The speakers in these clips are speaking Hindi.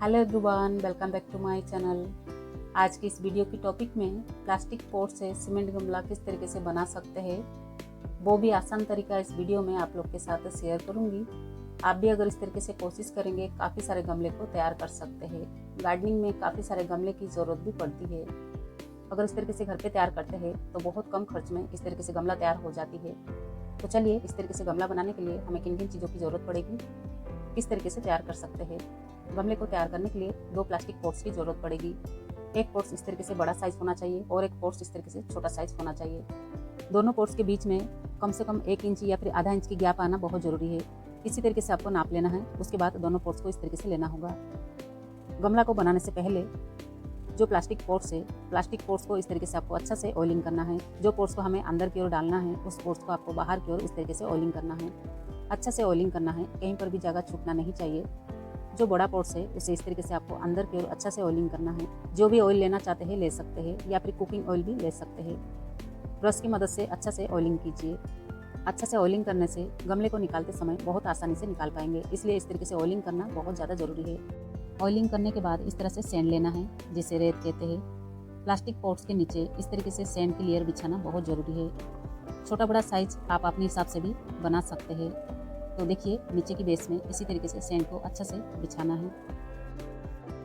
Hello everyone, welcome back to my channel. आज की इस वीडियो की टॉपिक में प्लास्टिक पॉट से सीमेंट गमला किस तरीके से बना सकते हैं वो भी आसान तरीका इस वीडियो में आप लोग के साथ शेयर करूंगी। आप भी अगर इस तरीके से कोशिश करेंगे काफ़ी सारे गमले को तैयार कर सकते हैं। गार्डनिंग में काफ़ी सारे गमले की ज़रूरत भी पड़ती है। अगर इस तरीके से घर पे तैयार करते हैं तो बहुत कम खर्च में इस तरीके से गमला तैयार हो जाती है। तो चलिए इस तरीके से गमला बनाने के लिए हमें किन किन चीज़ों की ज़रूरत पड़ेगी, किस तरीके से तैयार कर सकते हैं। गमले को तैयार करने के लिए 2 प्लास्टिक पॉट्स की ज़रूरत पड़ेगी। एक पॉट्स इस तरीके से बड़ा साइज़ होना चाहिए और एक पॉट्स इस तरीके से छोटा साइज़ होना चाहिए। दोनों पॉट्स के बीच में कम से कम 1 इंच या फिर आधा इंच की गैप आना बहुत ज़रूरी है। इसी तरीके से आपको नाप लेना है। उसके बाद दोनों पॉट्स को इस तरीके से लेना होगा। गमला को बनाने से पहले जो प्लास्टिक पॉट्स है, प्लास्टिक पॉट्स को इस तरीके से आपको अच्छा से ऑयलिंग करना है। जो पॉट्स को हमें अंदर की ओर डालना है उस पॉट्स को आपको बाहर की ओर इस तरीके से ऑयलिंग करना है। अच्छा से ऑयलिंग करना है, कहीं पर भी जगह छूटना नहीं चाहिए। जो बड़ा पॉट्स है उसे इस तरीके से आपको अंदर की ओर अच्छा से ऑयलिंग करना है। जो भी ऑयल लेना चाहते हैं ले सकते हैं या फिर कुकिंग ऑयल भी ले सकते हैं। ब्रश की मदद से अच्छा से ऑयलिंग कीजिए। अच्छा से ऑयलिंग करने से गमले को निकालते समय बहुत आसानी से निकाल पाएंगे, इसलिए इस तरीके से ऑयलिंग करना बहुत ज़्यादा ज़रूरी है। ऑयलिंग करने के बाद इस तरह से सैंड लेना है, जिसे रेत कहते हैं। प्लास्टिक पॉट्स के नीचे इस तरीके से सैंड की लेयर बिछाना बहुत ज़रूरी है। छोटा बड़ा साइज आप अपने हिसाब से भी बना सकते हैं। तो देखिए नीचे की बेस में इसी तरीके से सैंड को अच्छा से बिछाना है।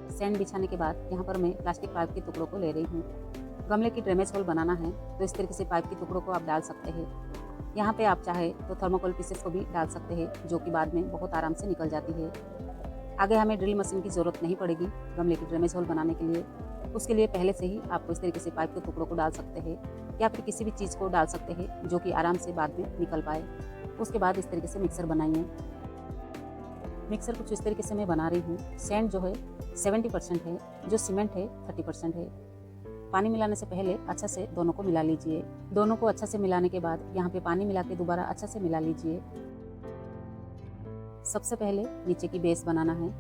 सैंड बिछाने के बाद यहाँ पर मैं प्लास्टिक पाइप के टुकड़ों को ले रही हूँ। गमले की ड्रेनेज होल बनाना है तो इस तरीके से पाइप के टुकड़ों को आप डाल सकते हैं। यहाँ पे आप चाहे तो थर्मोकोल पीसेस को भी डाल सकते हैं, जो कि बाद में बहुत आराम से निकल जाती है। आगे हमें ड्रिल मशीन की ज़रूरत नहीं पड़ेगी गमले की ड्रेनेज होल बनाने के लिए। उसके लिए पहले से ही आपको इस तरीके से पाइप के टुकड़ों को डाल सकते हैं या फिर किसी भी चीज़ को डाल सकते हैं जो कि आराम से बाद में निकल पाए। उसके बाद इस तरीके से मिक्सर बनाइए। मिक्सर कुछ इस तरीके से मैं बना रही हूँ। सैंड जो है 70% है, जो सीमेंट है 30% है। पानी मिलाने से पहले अच्छा से दोनों को मिला लीजिए। दोनों को अच्छा से मिलाने के बाद यहाँ पे पानी मिला के दोबारा अच्छा से मिला लीजिए। सबसे पहले नीचे की बेस बनाना है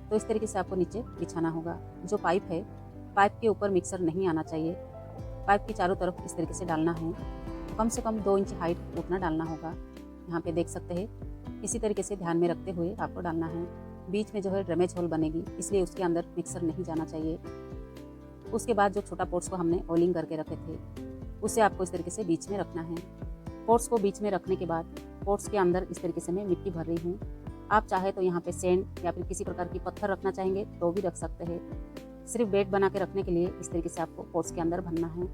तो इस तरीके से आपको नीचे बिछाना होगा। जो पाइप है, पाइप के ऊपर मिक्सर नहीं आना चाहिए। पाइप की चारों तरफ इस तरीके से डालना है। कम से कम 2 इंच हाइट उतना डालना होगा। यहाँ पे देख सकते हैं, इसी तरीके से ध्यान में रखते हुए आपको डालना है। बीच में जो है ड्रेनेज होल बनेगी, इसलिए उसके अंदर मिक्सर नहीं जाना चाहिए। उसके बाद जो छोटा पॉट्स को हमने ऑयलिंग करके रखे थे उसे आपको इस तरीके से बीच में रखना है। पॉट्स को बीच में रखने के बाद पॉट्स के अंदर इस तरीके से मैं मिट्टी भर रही हूँ। आप चाहे तो यहाँ पे सैंड या फिर किसी प्रकार की पत्थर रखना चाहेंगे तो भी रख सकते हैं। सिर्फ बेड बना के रखने के लिए इस तरीके से आपको पॉट्स के अंदर भरना है।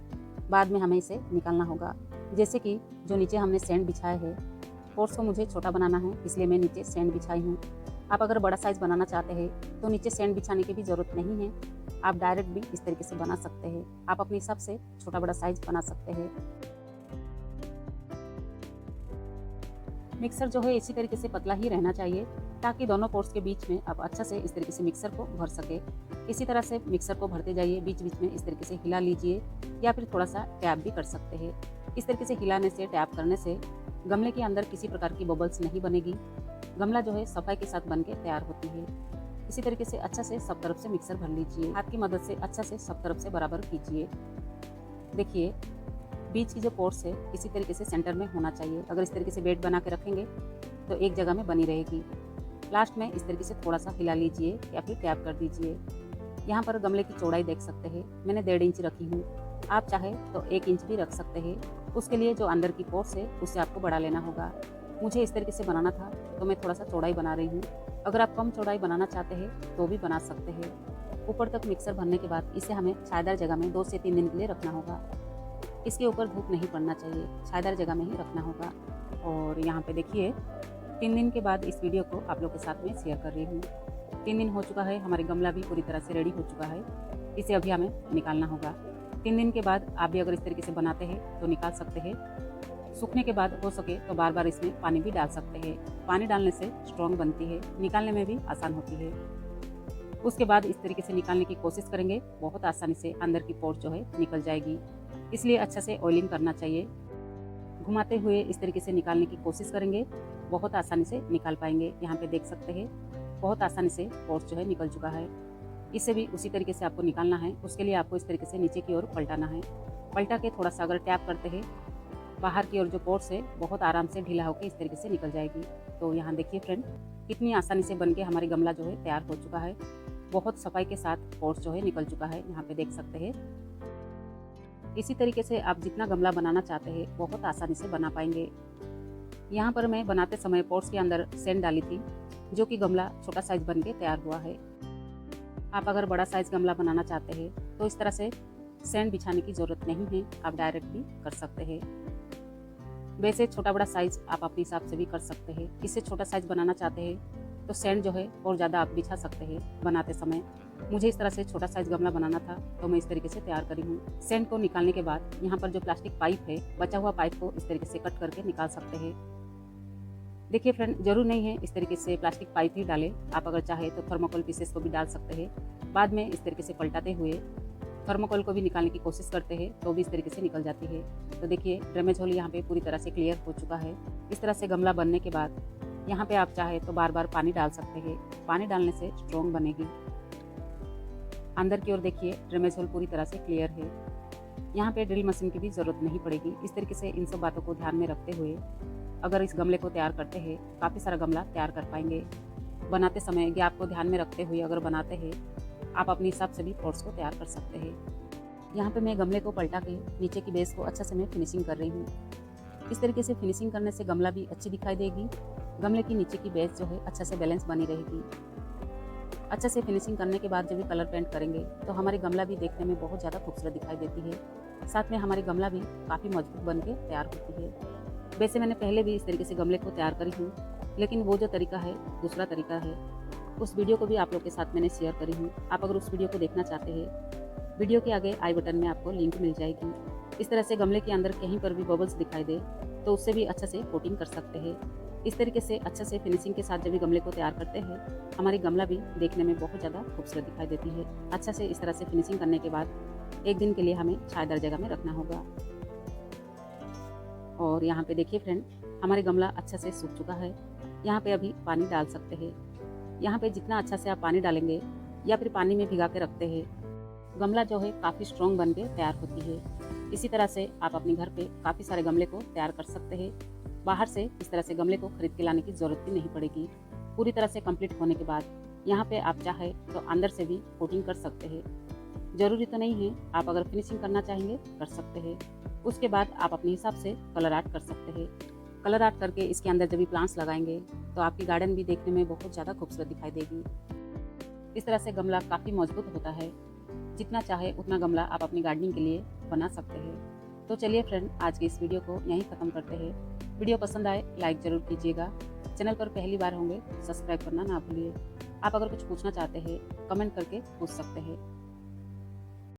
बाद में हमें इसे निकालना होगा। जैसे कि जो नीचे हमने सैंड बिछाया है, पॉट्स को मुझे छोटा बनाना है इसलिए मैं नीचे सैंड बिछाई हूँ। आप अगर बड़ा साइज़ बनाना चाहते हैं तो नीचे सैंड बिछाने की भी ज़रूरत नहीं है। आप डायरेक्ट भी इस तरीके से बना सकते हैं। आप अपने हिसाब से छोटा बड़ा साइज़ बना सकते हैं। मिक्सर जो है इसी तरीके से पतला ही रहना चाहिए ताकि दोनों पॉट्स के बीच में आप अच्छा से इस तरीके से मिक्सर को भर सके। इसी तरह से मिक्सर को भरते जाइए, बीच बीच में इस तरीके से हिला लीजिए या फिर थोड़ा सा टैप भी कर सकते हैं। इस तरीके से हिलाने से, टैप करने से गमले के अंदर किसी प्रकार की बबल्स नहीं बनेगी। गमला जो है सफाई के साथ बन के तैयार होती है। इसी तरीके से अच्छा से सब तरफ से मिक्सर भर लीजिए। हाथ की मदद से अच्छा से सब तरफ से बराबर कीजिए। देखिए बीच की जो पॉट्स है इसी तरीके से सेंटर में होना चाहिए। अगर इस तरीके से बेड बना के रखेंगे तो एक जगह में बनी रहेगी। लास्ट में इस तरीके से थोड़ा सा हिला लीजिए या फिर टैप कर दीजिए। यहाँ पर गमले की चौड़ाई देख सकते हैं, मैंने 1.5 इंच रखी हूँ। आप चाहे तो 1 इंच भी रख सकते हैं। उसके लिए जो अंदर की पॉट्स है उसे आपको बढ़ा लेना होगा। मुझे इस तरीके से बनाना था तो मैं थोड़ा सा चौड़ाई बना रही हूँ। अगर आप कम चौड़ाई बनाना चाहते हैं तो भी बना सकते हैं। ऊपर तक मिक्सर भरने के बाद इसे हमें छायादार जगह में 2 से 3 दिन के लिए रखना होगा। इसके ऊपर धूप नहीं पड़ना चाहिए, छायादार जगह में ही रखना होगा। और यहाँ पे देखिए 3 दिन के बाद इस वीडियो को आप लोग के साथ में शेयर कर रही हूँ। 3 दिन हो चुका है, हमारे गमला भी पूरी तरह से रेडी हो चुका है। इसे अभी हमें निकालना होगा। 3 दिन के बाद आप भी अगर इस तरीके से बनाते हैं तो निकाल सकते हैं। सूखने के बाद हो सके तो बार बार इसमें पानी भी डाल सकते हैं। पानी डालने से स्ट्रॉन्ग बनती है, निकालने में भी आसान होती है। उसके बाद इस तरीके से निकालने की कोशिश करेंगे, बहुत आसानी से अंदर की पॉट जो है निकल जाएगी। इसलिए अच्छा से ऑयलिंग करना चाहिए। घुमाते हुए इस तरीके से निकालने की कोशिश करेंगे, बहुत आसानी से निकाल पाएंगे। यहाँ पे देख सकते हैं बहुत आसानी से पॉट जो है निकल चुका है। इसे भी उसी तरीके से आपको निकालना है। उसके लिए आपको इस तरीके से नीचे की ओर पलटाना है। पलटा के थोड़ा सा अगर टैप करते हैं बाहर की ओर जो पॉट्स है बहुत आराम से ढीला होकर इस तरीके से निकल जाएगी। तो यहाँ देखिए फ्रेंड, कितनी आसानी से बनके हमारी गमला जो है तैयार हो चुका है। बहुत सफाई के साथ पोर्स जो है निकल चुका है, यहाँ पे देख सकते हैं। इसी तरीके से आप जितना गमला बनाना चाहते हैं बहुत आसानी से बना पाएंगे। यहाँ पर मैं बनाते समय पोर्स के अंदर सैंड डाली थी, जो कि गमला छोटा साइज बन के तैयार हुआ है। आप अगर बड़ा साइज गमला बनाना चाहते हैं तो इस तरह से सैंड बिछाने की ज़रूरत नहीं है, आप डायरेक्ट भी कर सकते हैं। वैसे छोटा बड़ा साइज आप अपने हिसाब से भी कर सकते हैं। इससे छोटा साइज बनाना चाहते हैं तो सैंड जो है और ज़्यादा आप बिछा सकते हैं बनाते समय। मुझे इस तरह से छोटा साइज गमला बनाना था तो मैं इस तरीके से तैयार करी हूँ। सैंड को निकालने के बाद यहाँ पर जो प्लास्टिक पाइप है, बचा हुआ पाइप को इस तरीके से कट करके निकाल सकते हैं। देखिए फ्रेंड, जरूर नहीं है इस तरीके से प्लास्टिक पाइप ही डालें, आप अगर चाहे तो थर्मोकोल पीसेस को भी डाल सकते हैं। बाद में इस तरीके से पलटाते हुए थर्मोकोल को भी निकालने की कोशिश करते हैं तो भी इस तरीके से निकल जाती है। तो देखिए ड्रेमेज होल यहाँ पे पूरी तरह से क्लियर हो चुका है। इस तरह से गमला बनने के बाद यहाँ पे आप चाहे तो बार बार पानी डाल सकते हैं, पानी डालने से स्ट्रॉन्ग बनेगी। अंदर की ओर देखिए ड्रेमेज होल पूरी तरह से क्लियर है। यहाँ पे ड्रिल मशीन की भी जरूरत नहीं पड़ेगी। इस तरीके से इन सब बातों को ध्यान में रखते हुए अगर इस गमले को तैयार करते हैं, काफ़ी सारा गमला तैयार कर पाएंगे। बनाते समय गैप को ध्यान में रखते हुए अगर बनाते हैं, आप अपने हिसाब से भी पोर्स को तैयार कर सकते हैं। यहाँ पे मैं गमले को पलटा के नीचे की बेस को अच्छा से मैं फिनिशिंग कर रही हूँ। इस तरीके से फिनिशिंग करने से गमला भी अच्छी दिखाई देगी, गमले की नीचे की बेस जो है अच्छा से बैलेंस बनी रहेगी। अच्छा से फिनिशिंग करने के बाद जब भी कलर पेंट करेंगे तो हमारी गमला भी देखने में बहुत ज़्यादा खूबसूरत दिखाई देती है। साथ में हमारी गमला भी काफ़ी मजबूत बन के तैयार होती है। वैसे मैंने पहले भी इस तरीके से गमले को तैयार करी हूँ, लेकिन वो जो तरीका है दूसरा तरीका है। उस वीडियो को भी आप लोग के साथ मैंने शेयर करी हूँ। आप अगर उस वीडियो को देखना चाहते हैं, वीडियो के आगे आई बटन में आपको लिंक मिल जाएगी। इस तरह से गमले के अंदर कहीं पर भी बबल्स दिखाई दे तो उससे भी अच्छा से कोटिंग कर सकते हैं। इस तरीके से अच्छा से फिनिशिंग के साथ जब भी गमले को तैयार करते हैं, हमारी गमला भी देखने में बहुत ज़्यादा खूबसूरत दिखाई देती है। अच्छा से इस तरह से फिनिशिंग करने के बाद एक दिन के लिए हमें छायादार जगह में रखना होगा। और यहाँ पे देखिए फ्रेंड, हमारे गमला अच्छा से सूख चुका है। यहाँ पे अभी पानी डाल सकते हैं। यहाँ पे जितना अच्छा से आप पानी डालेंगे या फिर पानी में भिगा के रखते हैं, गमला जो है काफ़ी स्ट्रॉन्ग बन के तैयार होती है। इसी तरह से आप अपने घर पे काफ़ी सारे गमले को तैयार कर सकते हैं। बाहर से इस तरह से गमले को खरीद के लाने की ज़रूरत भी नहीं पड़ेगी। पूरी तरह से कंप्लीट होने के बाद यहाँ पे आप चाहे तो अंदर से भी कोटिंग कर सकते हैं। ज़रूरी तो नहीं है, आप अगर फिनिशिंग करना चाहेंगे कर सकते हैं। उसके बाद आप अपने हिसाब से कलर आर्ट कर सकते हैं। कलर आर्ट करके इसके अंदर जब भी प्लांट्स लगाएंगे तो आपकी गार्डन भी देखने में बहुत ज़्यादा खूबसूरत दिखाई देगी। इस तरह से गमला काफ़ी मजबूत होता है। जितना चाहे उतना गमला आप अपनी गार्डनिंग के लिए बना सकते हैं। तो चलिए फ्रेंड, आज की इस वीडियो को यहीं ख़त्म करते हैं। वीडियो पसंद आए लाइक ज़रूर कीजिएगा। चैनल पर पहली बार होंगे सब्सक्राइब करना ना भूलिए। आप अगर कुछ पूछना चाहते हैं कमेंट करके पूछ सकते हैं।